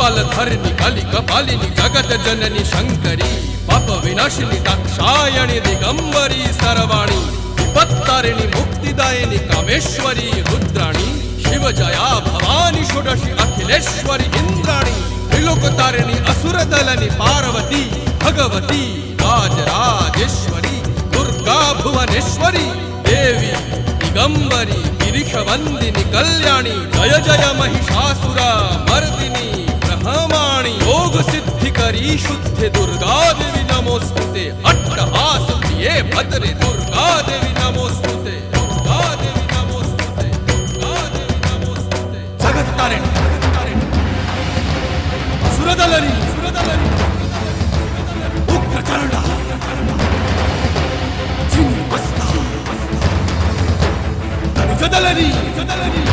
कपालधरिणि कलि कपालिनि जगत जननी शंकरी पाप विनाशिनी दाक्षायणी दिगंबरी सर्वाणी विपत्तारिणी मुक्तिदायिनी कामेश्वरी रुद्राणी शिव जया भवानी षोडशी अखिलेश्वरी इंद्राणी त्रिलोकतारिणी असुरदलनि पार्वती भगवती राजराजेश्वरी दुर्गा भुवनेश्वरी देवी दिगंबरी गिरिशवंदिनी कल्याणी जय जय महिषासुर मर्दिनी ब्रह्माणी योग सिद्धिकरी शुद्धि दुर्गा देवी नमोस्तुते अट्टहास प्रिये भद्रे दुर्गा देवी नमोस्तुते दुर्गा देवी नमोस्तुते दुर्गा देवी नमोस्तुते जगत तारिणी सुरदलनी उग्रचरणा चिन्मस्ता जदलनी